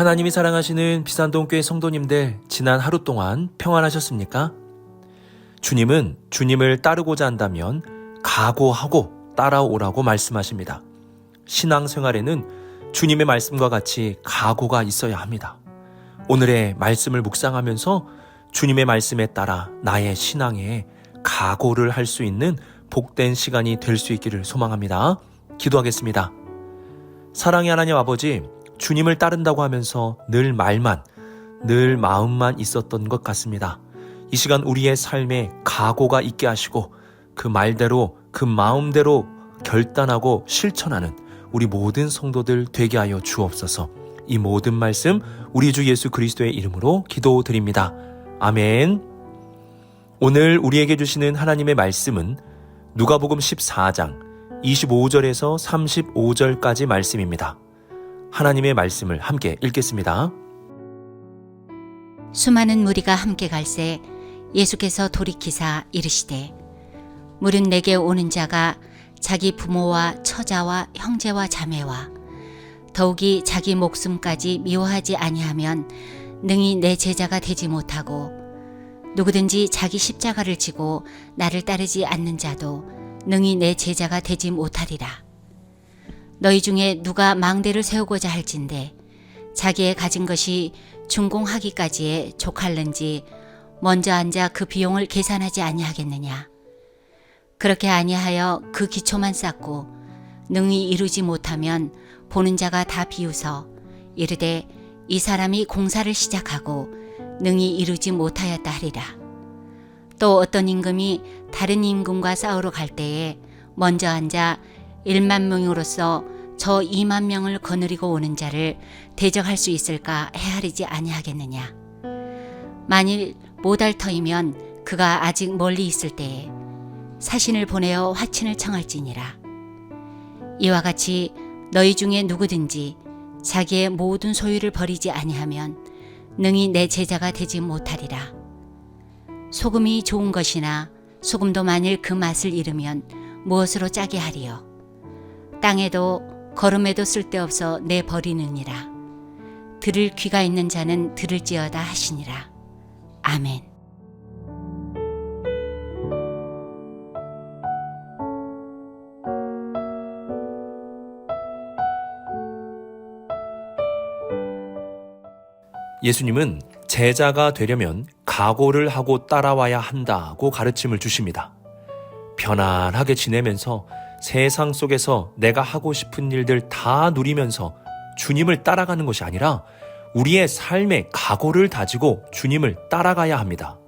하나님이 사랑하시는 비산동교회 성도님들, 지난 하루 동안 평안하셨습니까? 주님은 주님을 따르고자 한다면 각오하고 따라오라고 말씀하십니다. 신앙생활에는 주님의 말씀과 같이 각오가 있어야 합니다. 오늘의 말씀을 묵상하면서 주님의 말씀에 따라 나의 신앙에 각오를 할 수 있는 복된 시간이 될 수 있기를 소망합니다. 기도하겠습니다. 사랑의 하나님 아버지, 주님을 따른다고 하면서 늘 말만, 늘 마음만 있었던 것 같습니다. 이 시간 우리의 삶에 각오가 있게 하시고 그 말대로, 그 마음대로 결단하고 실천하는 우리 모든 성도들 되게 하여 주옵소서. 이 모든 말씀 우리 주 예수 그리스도의 이름으로 기도드립니다. 아멘. 오늘 우리에게 주시는 하나님의 말씀은 누가복음 14장 25절에서 35절까지 말씀입니다. 하나님의 말씀을 함께 읽겠습니다. 수많은 무리가 함께 갈새 예수께서 돌이키사 이르시되, 물은 내게 오는 자가 자기 부모와 처자와 형제와 자매와 더욱이 자기 목숨까지 미워하지 아니하면 능히 내 제자가 되지 못하고, 누구든지 자기 십자가를 지고 나를 따르지 않는 자도 능히 내 제자가 되지 못하리라. 너희 중에 누가 망대를 세우고자 할진대 자기의 가진 것이 준공하기까지에 족할는지 먼저 앉아 그 비용을 계산하지 아니하겠느냐. 그렇게 아니하여 그 기초만 쌓고 능히 이루지 못하면 보는 자가 다 비웃어 이르되 이 사람이 공사를 시작하고 능히 이루지 못하였다 하리라. 또 어떤 임금이 다른 임금과 싸우러 갈 때에 먼저 앉아 1만 명으로서 저 2만 명을 거느리고 오는 자를 대적할 수 있을까 헤아리지 아니하겠느냐. 만일 못할 터이면 그가 아직 멀리 있을 때에 사신을 보내어 화친을 청할지니라. 이와 같이 너희 중에 누구든지 자기의 모든 소유를 버리지 아니하면 능히 내 제자가 되지 못하리라. 소금이 좋은 것이나 소금도 만일 그 맛을 잃으면 무엇으로 짜게 하리요. 땅에도 거름에도 쓸데없어 내버리느니라. 들을 귀가 있는 자는 들을지어다 하시니라. 아멘. 예수님은 제자가 되려면 각오를 하고 따라와야 한다고 가르침을 주십니다. 편안하게 지내면서 세상 속에서 내가 하고 싶은 일들 다 누리면서 주님을 따라가는 것이 아니라 우리의 삶의 각오를 다지고 주님을 따라가야 합니다.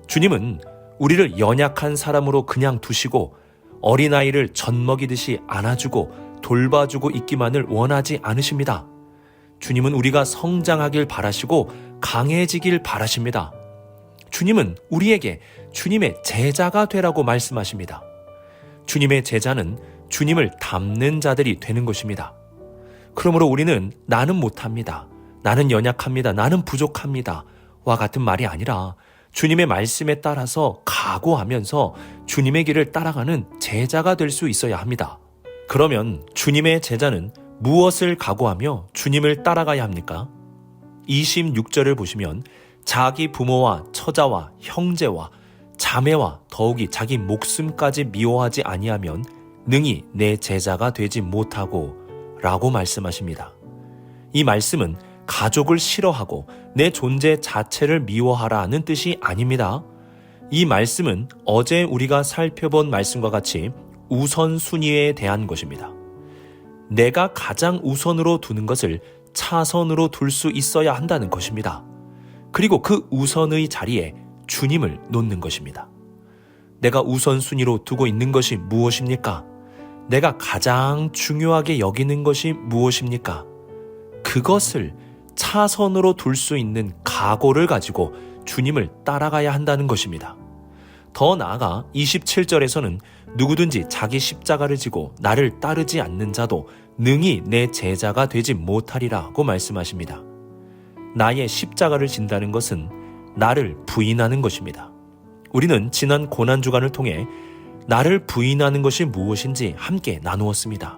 주님은 우리를 연약한 사람으로 그냥 두시고 어린아이를 젖먹이듯이 안아주고 돌봐주고 있기만을 원하지 않으십니다. 주님은 우리가 성장하길 바라시고 강해지길 바라십니다. 주님은 우리에게 주님의 제자가 되라고 말씀하십니다. 주님의 제자는 주님을 닮는 자들이 되는 것입니다. 그러므로 우리는 나는 못합니다. 나는 연약합니다. 나는 부족합니다. 와 같은 말이 아니라 주님의 말씀에 따라서 각오하면서 주님의 길을 따라가는 제자가 될 수 있어야 합니다. 그러면 주님의 제자는 무엇을 각오하며 주님을 따라가야 합니까? 26절을 보시면 자기 부모와 처자와 형제와 자매와 더욱이 자기 목숨까지 미워하지 아니하면 능히 내 제자가 되지 못하고 라고 말씀하십니다. 이 말씀은 가족을 싫어하고 내 존재 자체를 미워하라 하는 뜻이 아닙니다. 이 말씀은 어제 우리가 살펴본 말씀과 같이 우선순위에 대한 것입니다. 내가 가장 우선으로 두는 것을 차선으로 둘 수 있어야 한다는 것입니다. 그리고 그 우선의 자리에 주님을 놓는 것입니다. 내가 우선순위로 두고 있는 것이 무엇입니까? 내가 가장 중요하게 여기는 것이 무엇입니까? 그것을 차선으로 둘 수 있는 각오를 가지고 주님을 따라가야 한다는 것입니다. 더 나아가 27절에서는 누구든지 자기 십자가를 지고 나를 따르지 않는 자도 능히 내 제자가 되지 못하리라고 말씀하십니다. 나의 십자가를 진다는 것은 나를 부인하는 것입니다. 우리는 지난 고난주간을 통해 나를 부인하는 것이 무엇인지 함께 나누었습니다.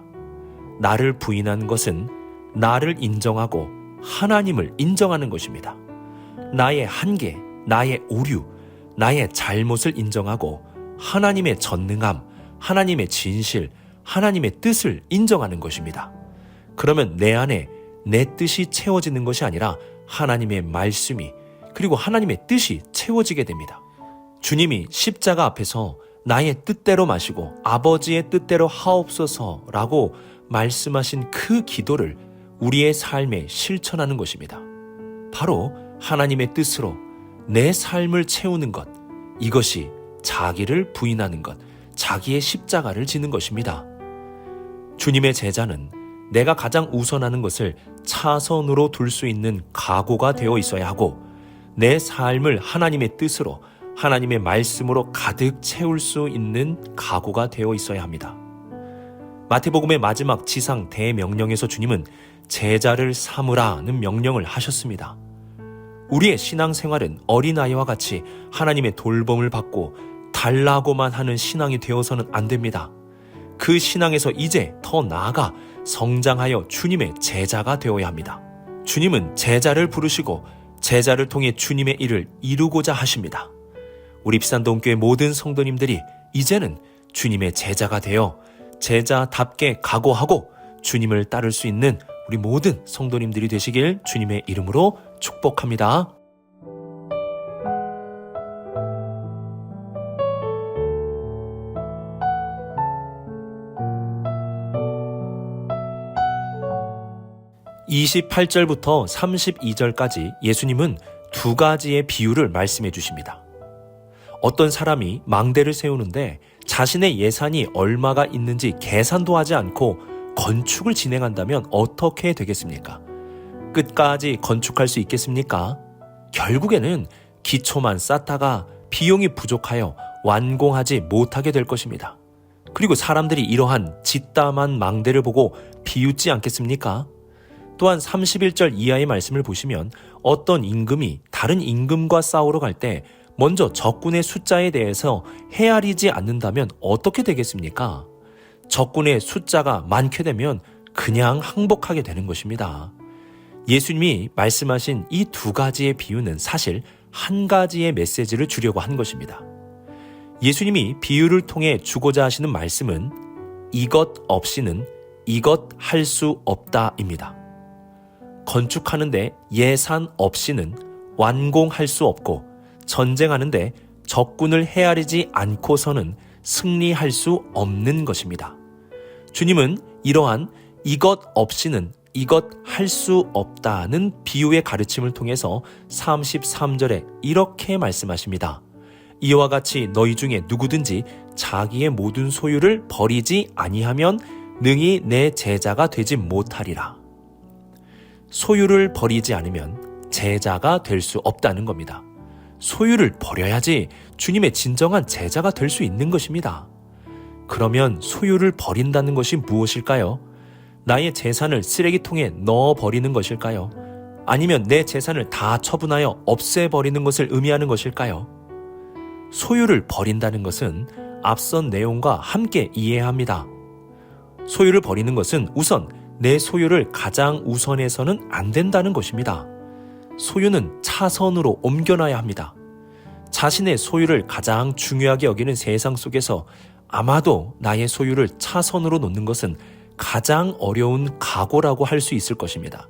나를 부인하는 것은 나를 인정하고 하나님을 인정하는 것입니다. 나의 한계, 나의 오류, 나의 잘못을 인정하고 하나님의 전능함, 하나님의 진실, 하나님의 뜻을 인정하는 것입니다. 그러면 내 안에 내 뜻이 채워지는 것이 아니라 하나님의 말씀이 그리고 하나님의 뜻이 채워지게 됩니다. 주님이 십자가 앞에서 나의 뜻대로 마시고 아버지의 뜻대로 하옵소서라고 말씀하신 그 기도를 우리의 삶에 실천하는 것입니다. 바로 하나님의 뜻으로 내 삶을 채우는 것, 이것이 자기를 부인하는 것, 자기의 십자가를 지는 것입니다. 주님의 제자는 내가 가장 우선하는 것을 차선으로 둘 수 있는 각오가 되어 있어야 하고 내 삶을 하나님의 뜻으로 하나님의 말씀으로 가득 채울 수 있는 각오가 되어 있어야 합니다. 마태복음의 마지막 지상 대명령에서 주님은 제자를 삼으라는 명령을 하셨습니다. 우리의 신앙생활은 어린아이와 같이 하나님의 돌봄을 받고 달라고만 하는 신앙이 되어서는 안 됩니다. 그 신앙에서 이제 더 나아가 성장하여 주님의 제자가 되어야 합니다. 주님은 제자를 부르시고 제자를 통해 주님의 일을 이루고자 하십니다. 우리 비산동교회 모든 성도님들이 이제는 주님의 제자가 되어 제자답게 각오하고 주님을 따를 수 있는 우리 모든 성도님들이 되시길 주님의 이름으로 축복합니다. (28절부터) (32절까지) 예수님은 두 가지의 비유를 말씀해 주십니다. 어떤 사람이 망대를 세우는데 자신의 예산이 얼마가 있는지 계산도 하지 않고 건축을 진행한다면 어떻게 되겠습니까? 끝까지 건축할 수 있겠습니까? 결국에는 기초만 쌓다가 비용이 부족하여 완공하지 못하게 될 것입니다. 그리고 사람들이 이러한 짓담한 망대를 보고 비웃지 않겠습니까? 또한 31절 이하의 말씀을 보시면 어떤 임금이 다른 임금과 싸우러 갈 때 먼저 적군의 숫자에 대해서 헤아리지 않는다면 어떻게 되겠습니까? 적군의 숫자가 많게 되면 그냥 항복하게 되는 것입니다. 예수님이 말씀하신 이 두 가지의 비유는 사실 한 가지의 메시지를 주려고 한 것입니다. 예수님이 비유를 통해 주고자 하시는 말씀은 이것 없이는 이것 할 수 없다입니다. 건축하는데 예산 없이는 완공할 수 없고 전쟁하는데 적군을 헤아리지 않고서는 승리할 수 없는 것입니다. 주님은 이러한 이것 없이는 이것 할 수 없다는 비유의 가르침을 통해서 33절에 이렇게 말씀하십니다. 이와 같이 너희 중에 누구든지 자기의 모든 소유를 버리지 아니하면 능히 내 제자가 되지 못하리라. 소유를 버리지 않으면 제자가 될 수 없다는 겁니다. 소유를 버려야지 주님의 진정한 제자가 될 수 있는 것입니다. 그러면 소유를 버린다는 것이 무엇일까요? 나의 재산을 쓰레기통에 넣어버리는 것일까요? 아니면 내 재산을 다 처분하여 없애버리는 것을 의미하는 것일까요? 소유를 버린다는 것은 앞선 내용과 함께 이해해야 합니다. 소유를 버리는 것은 우선 내 소유를 가장 우선해서는 안 된다는 것입니다. 소유는 차선으로 옮겨놔야 합니다. 자신의 소유를 가장 중요하게 여기는 세상 속에서 아마도 나의 소유를 차선으로 놓는 것은 가장 어려운 각오라고 할 수 있을 것입니다.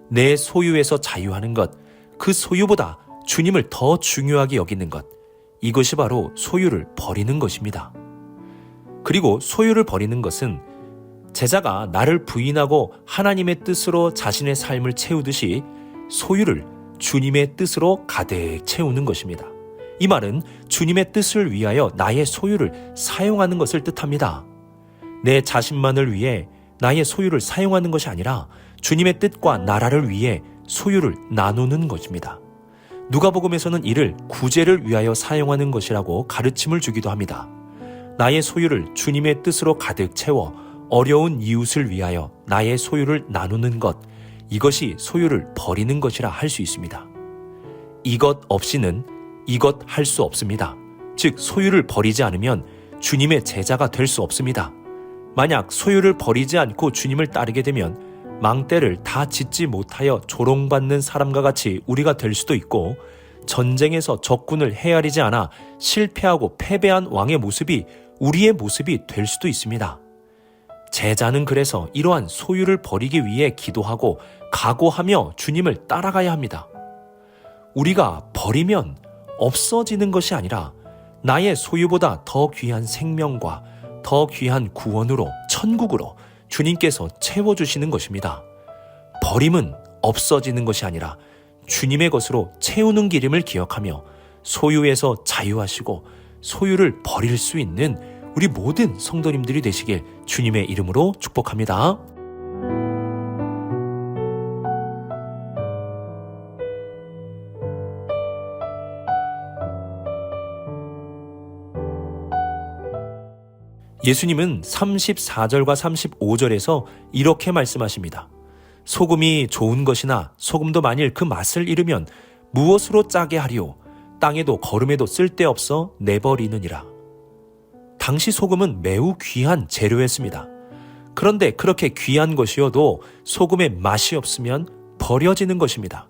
내 소유에서 자유하는 것, 그 소유보다 주님을 더 중요하게 여기는 것, 이것이 바로 소유를 버리는 것입니다. 그리고 소유를 버리는 것은 제자가 나를 부인하고 하나님의 뜻으로 자신의 삶을 채우듯이 소유를 주님의 뜻으로 가득 채우는 것입니다. 이 말은 주님의 뜻을 위하여 나의 소유를 사용하는 것을 뜻합니다. 내 자신만을 위해 나의 소유를 사용하는 것이 아니라 주님의 뜻과 나라를 위해 소유를 나누는 것입니다. 누가복음에서는 이를 구제를 위하여 사용하는 것이라고 가르침을 주기도 합니다. 나의 소유를 주님의 뜻으로 가득 채워 어려운 이웃을 위하여 나의 소유를 나누는 것, 이것이 소유를 버리는 것이라 할 수 있습니다. 이것 없이는 이것 할 수 없습니다. 즉 소유를 버리지 않으면 주님의 제자가 될 수 없습니다. 만약 소유를 버리지 않고 주님을 따르게 되면 망대를 다 짓지 못하여 조롱받는 사람과 같이 우리가 될 수도 있고, 전쟁에서 적군을 헤아리지 않아 실패하고 패배한 왕의 모습이 우리의 모습이 될 수도 있습니다. 제자는 그래서 이러한 소유를 버리기 위해 기도하고 각오하며 주님을 따라가야 합니다. 우리가 버리면 없어지는 것이 아니라 나의 소유보다 더 귀한 생명과 더 귀한 구원으로, 천국으로 주님께서 채워주시는 것입니다. 버림은 없어지는 것이 아니라 주님의 것으로 채우는 길임을 기억하며 소유에서 자유하시고 소유를 버릴 수 있는 우리 모든 성도님들이 되시길 주님의 이름으로 축복합니다. 예수님은 34절과 35절에서 이렇게 말씀하십니다. 소금이 좋은 것이나 소금도 만일 그 맛을 잃으면 무엇으로 짜게 하리오? 땅에도 거름에도 쓸데없어 내버리느니라. 당시 소금은 매우 귀한 재료였습니다. 그런데 그렇게 귀한 것이어도 소금의 맛이 없으면 버려지는 것입니다.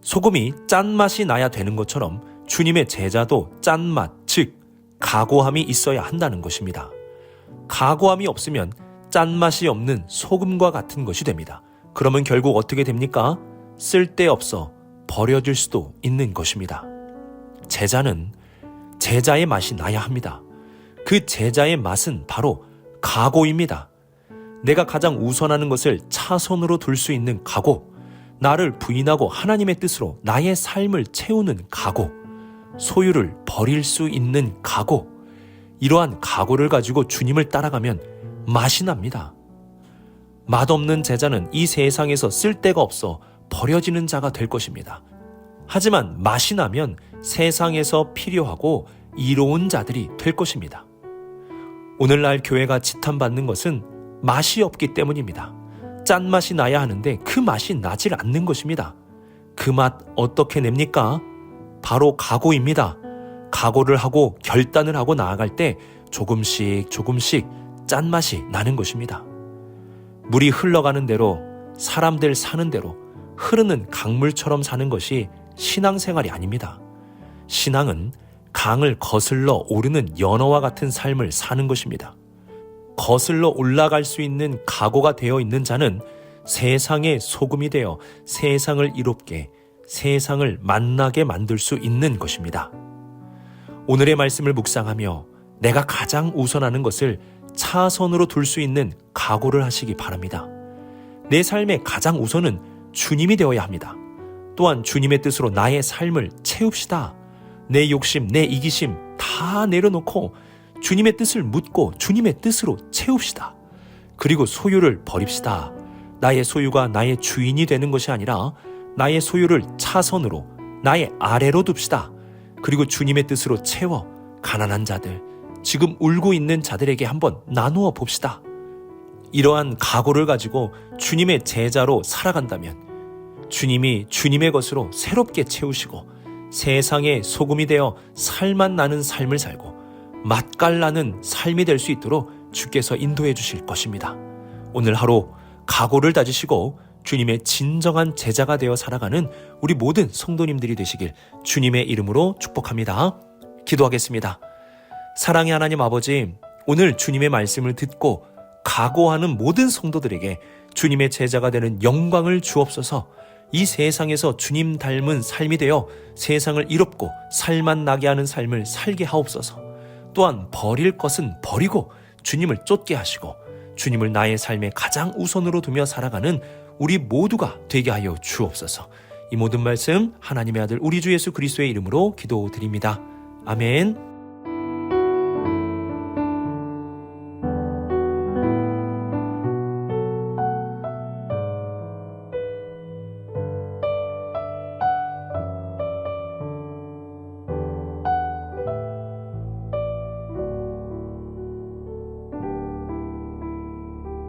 소금이 짠맛이 나야 되는 것처럼 주님의 제자도 짠맛, 즉 각오함이 있어야 한다는 것입니다. 각오함이 없으면 짠맛이 없는 소금과 같은 것이 됩니다. 그러면 결국 어떻게 됩니까? 쓸데없어 버려질 수도 있는 것입니다. 제자는 제자의 맛이 나야 합니다. 그 제자의 맛은 바로 각오입니다. 내가 가장 우선하는 것을 차선으로 둘 수 있는 각오, 나를 부인하고 하나님의 뜻으로 나의 삶을 채우는 각오, 소유를 버릴 수 있는 각오, 이러한 각오를 가지고 주님을 따라가면 맛이 납니다. 맛없는 제자는 이 세상에서 쓸데가 없어 버려지는 자가 될 것입니다. 하지만 맛이 나면 세상에서 필요하고 이로운 자들이 될 것입니다. 오늘날 교회가 지탄받는 것은 맛이 없기 때문입니다. 짠맛이 나야 하는데 그 맛이 나질 않는 것입니다. 그 맛 어떻게 냅니까? 바로 각오입니다. 각오를 하고 결단을 하고 나아갈 때 조금씩 짠맛이 나는 것입니다. 물이 흘러가는 대로, 사람들 사는 대로 흐르는 강물처럼 사는 것이 신앙생활이 아닙니다. 신앙은 강을 거슬러 오르는 연어와 같은 삶을 사는 것입니다. 거슬러 올라갈 수 있는 각오가 되어 있는 자는 세상의 소금이 되어 세상을 이롭게, 세상을 만나게 만들 수 있는 것입니다. 오늘의 말씀을 묵상하며 내가 가장 우선하는 것을 차선으로 둘 수 있는 각오를 하시기 바랍니다. 내 삶의 가장 우선은 주님이 되어야 합니다. 또한 주님의 뜻으로 나의 삶을 채웁시다. 내 욕심, 내 이기심 다 내려놓고 주님의 뜻을 묻고 주님의 뜻으로 채웁시다. 그리고 소유를 버립시다. 나의 소유가 나의 주인이 되는 것이 아니라 나의 소유를 차선으로, 나의 아래로 둡시다. 그리고 주님의 뜻으로 채워 가난한 자들, 지금 울고 있는 자들에게 한번 나누어 봅시다. 이러한 각오를 가지고 주님의 제자로 살아간다면 주님이 주님의 것으로 새롭게 채우시고 세상의 소금이 되어 살맛 나는 삶을 살고 맛깔나는 삶이 될 수 있도록 주께서 인도해 주실 것입니다. 오늘 하루 각오를 다지시고 주님의 진정한 제자가 되어 살아가는 우리 모든 성도님들이 되시길 주님의 이름으로 축복합니다. 기도하겠습니다. 사랑의 하나님 아버지, 오늘 주님의 말씀을 듣고 각오하는 모든 성도들에게 주님의 제자가 되는 영광을 주옵소서. 이 세상에서 주님 닮은 삶이 되어 세상을 이롭고 살맛 나게 하는 삶을 살게 하옵소서. 또한 버릴 것은 버리고 주님을 쫓게 하시고 주님을 나의 삶의 가장 우선으로 두며 살아가는 우리 모두가 되게 하여 주옵소서. 이 모든 말씀 하나님의 아들 우리 주 예수 그리스도의 이름으로 기도드립니다. 아멘.